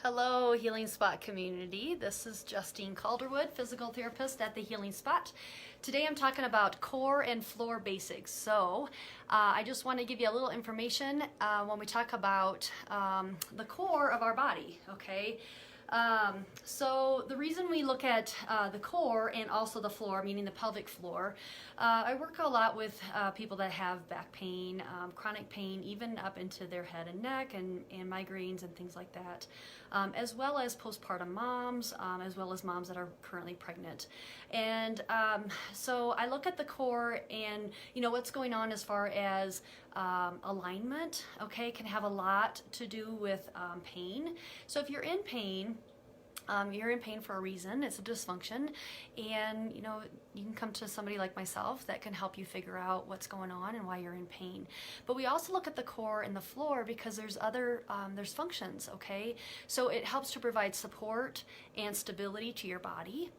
Hello, Healing Spot community. This is Justine Calderwood, physical therapist at the Healing Spot. Today I'm talking about core and floor basics. I just want to give you a little information when we talk about the core of our body, okay? So the reason we look at the core and also the floor, meaning the pelvic floor, I work a lot with people that have back pain, chronic pain, even up into their head and neck and migraines and things like that, as well as postpartum moms, as well as moms that are currently pregnant. And so I look at the core and, you know, what's going on as far as alignment, okay, can have a lot to do with pain. So if you're in pain, you're in pain for a reason. It's a dysfunction, and you know, you can come to somebody like myself that can help you figure out what's going on and why you're in pain. But we also look at the core and the floor because there's other there's functions, okay? So it helps to provide support and stability to your body.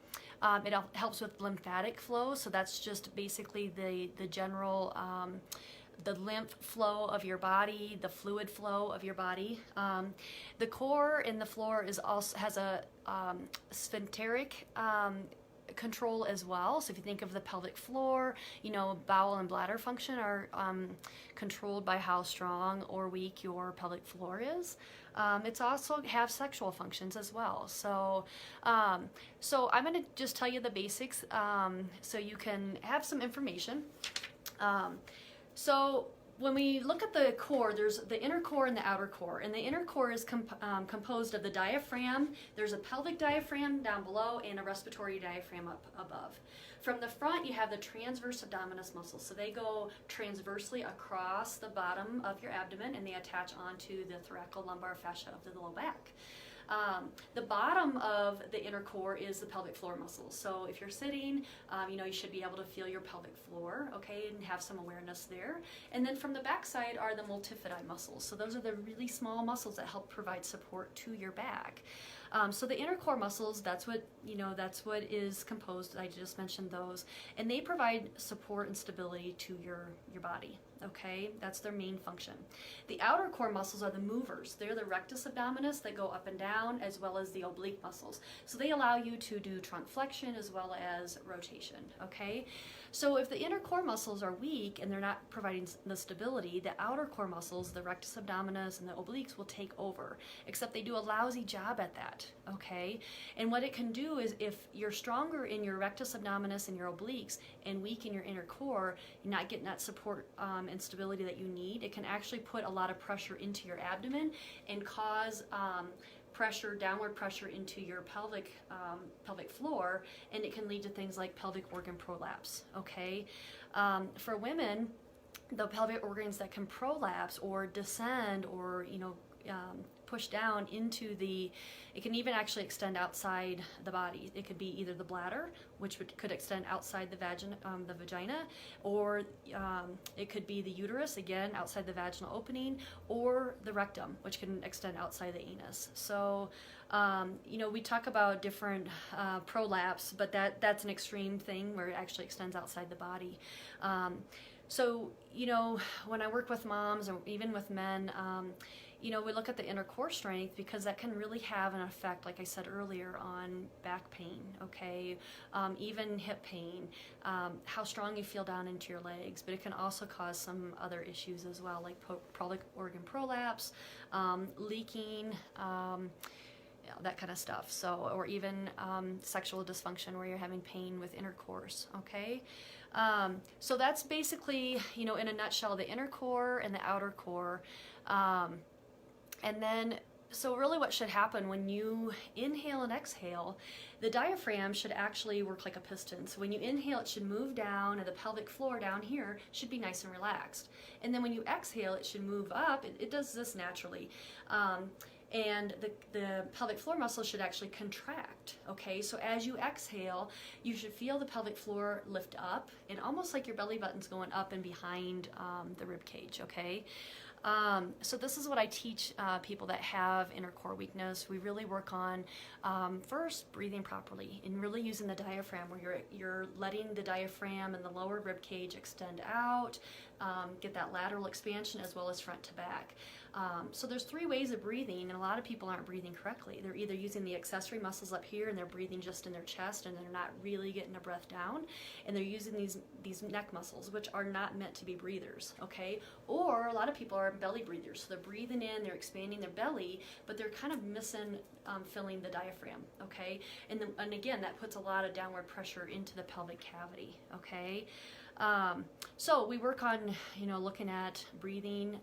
It helps with lymphatic flow, so that's just basically the general the lymph flow of your body, the fluid flow of your body. The core and the floor has a sphincteric control as well. So if you think of the pelvic floor, you know, bowel and bladder function are controlled by how strong or weak your pelvic floor is. It's also have sexual functions as well. So I'm going to just tell you the basics so you can have some information. So when we look at the core, there's the inner core and the outer core. And the inner core is composed of the diaphragm. There's a pelvic diaphragm down below and a respiratory diaphragm up above. From the front, you have the transverse abdominis muscles. So they go transversely across the bottom of your abdomen and they attach onto the thoracolumbar fascia of the low back. The bottom of the inner core is the pelvic floor muscles. So if you're sitting, you know, you should be able to feel your pelvic floor, okay, and have some awareness there. And then from the back side are the multifidi muscles. So those are the really small muscles that help provide support to your back. So the inner core muscles, that's what is composed. I just mentioned those, and they provide support and stability to your body. Okay, that's their main function. The outer core muscles are the movers. They're the rectus abdominis that go up and down, as well as the oblique muscles. So they allow you to do trunk flexion as well as rotation. Okay, so if the inner core muscles are weak and they're not providing the stability, the outer core muscles, the rectus abdominis and the obliques, will take over, except they do a lousy job at that. Okay, and what it can do is, if you're stronger in your rectus abdominis and your obliques and weak in your inner core, you're not getting that support and stability that you need, it can actually put a lot of pressure into your abdomen and cause downward pressure into your pelvic floor, and it can lead to things like pelvic organ prolapse. Okay, for women, the pelvic organs that can prolapse or descend or, you know, push down into it can even actually extend outside the body. It could be either the bladder, which could extend outside the vagina, or it could be the uterus, again, outside the vaginal opening, or the rectum, which can extend outside the anus. So, you know, we talk about different prolapse, but that's an extreme thing where it actually extends outside the body. So, you know, when I work with moms or even with men, you know, we look at the inner core strength because that can really have an effect, like I said earlier, on back pain, okay, even hip pain, how strong you feel down into your legs, but it can also cause some other issues as well, like pelvic organ prolapse, leaking, that kind of stuff. So, or even sexual dysfunction where you're having pain with intercourse, okay? So that's basically, you know, in a nutshell, the inner core and the outer core. And then, so really what should happen when you inhale and exhale, the diaphragm should actually work like a piston. So when you inhale, it should move down, and the pelvic floor down here should be nice and relaxed. And then when you exhale, it should move up. It does this naturally. And the pelvic floor muscle should actually contract, okay? So as you exhale, you should feel the pelvic floor lift up, and almost like your belly button's going up and behind the rib cage, okay? So this is what I teach people that have inner core weakness. We really work on first breathing properly and really using the diaphragm, where you're letting the diaphragm and the lower rib cage extend out, get that lateral expansion as well as front to back. So there's 3 ways of breathing, and a lot of people aren't breathing correctly. They're either using the accessory muscles up here and they're breathing just in their chest and they're not really getting a breath down, and they're using these neck muscles, which are not meant to be breathers, okay? Or a lot of people are belly breathers, so they're breathing in, they're expanding their belly, but they're kind of missing filling the diaphragm, okay? And again, that puts a lot of downward pressure into the pelvic cavity, okay? So we work on, looking at breathing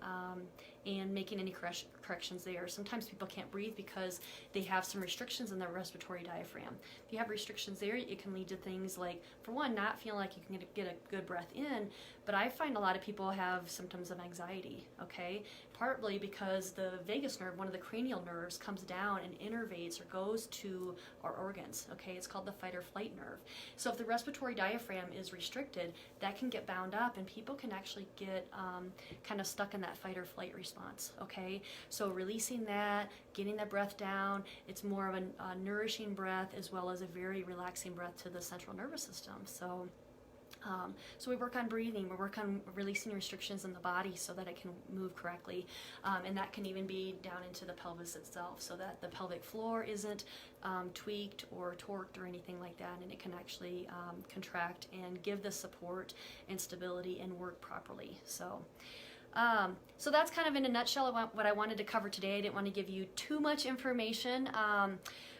and making any corrections there. Sometimes people can't breathe because they have some restrictions in their respiratory diaphragm. If you have restrictions there, it can lead to things like, for one, not feeling like you can get a good breath in, but I find a lot of people have symptoms of anxiety, okay? Partly because the vagus nerve, one of the cranial nerves, comes down and innervates or goes to our organs, okay? It's called the fight or flight nerve. So if the respiratory diaphragm is restricted, that can get bound up and people can actually get kind of stuck in that fight or flight response, okay? So releasing that, getting the breath down, it's more of a nourishing breath as well as a very relaxing breath to the central nervous system. So we work on breathing, we work on releasing restrictions in the body so that it can move correctly, and that can even be down into the pelvis itself so that the pelvic floor isn't tweaked or torqued or anything like that, and it can actually contract and give the support and stability and work properly. So that's kind of in a nutshell what I wanted to cover today. I didn't want to give you too much information.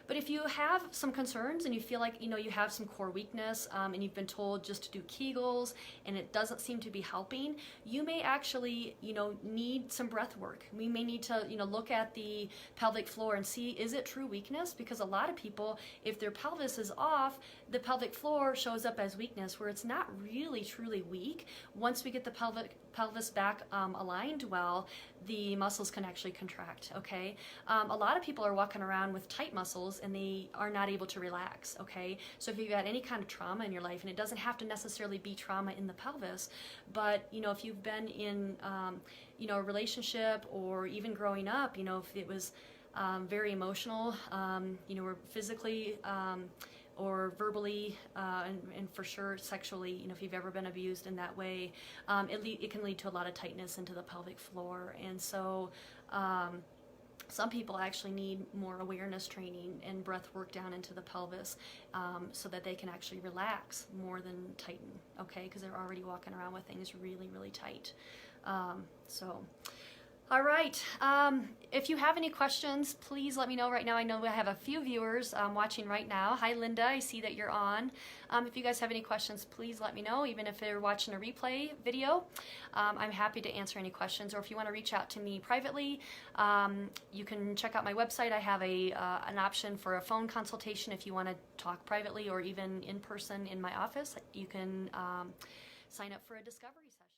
But if you have some concerns and you feel like you have some core weakness and you've been told just to do Kegels and it doesn't seem to be helping, you may actually need some breath work. We may need to look at the pelvic floor and see, is it true weakness? Because a lot of people, if their pelvis is off, the pelvic floor shows up as weakness where it's not really truly weak. Once we get the pelvis back aligned well, the muscles can actually contract, okay? A lot of people are walking around with tight muscles and they are not able to relax, okay? So if you've got any kind of trauma in your life, and it doesn't have to necessarily be trauma in the pelvis, but if you've been in a relationship or even growing up, if it was very emotional, or physically or verbally, and for sure sexually, if you've ever been abused in that way, it can lead to a lot of tightness into the pelvic floor. And so some people actually need more awareness training and breath work down into the pelvis so that they can actually relax more than tighten, okay? Because they're already walking around with things really, really tight. All right, if you have any questions, please let me know right now. I know I have a few viewers watching right now. Hi, Linda, I see that you're on. If you guys have any questions, please let me know, even if they're watching a replay video. I'm happy to answer any questions, or if you want to reach out to me privately, you can check out my website. I have an option for a phone consultation if you want to talk privately or even in person in my office. You can sign up for a discovery session.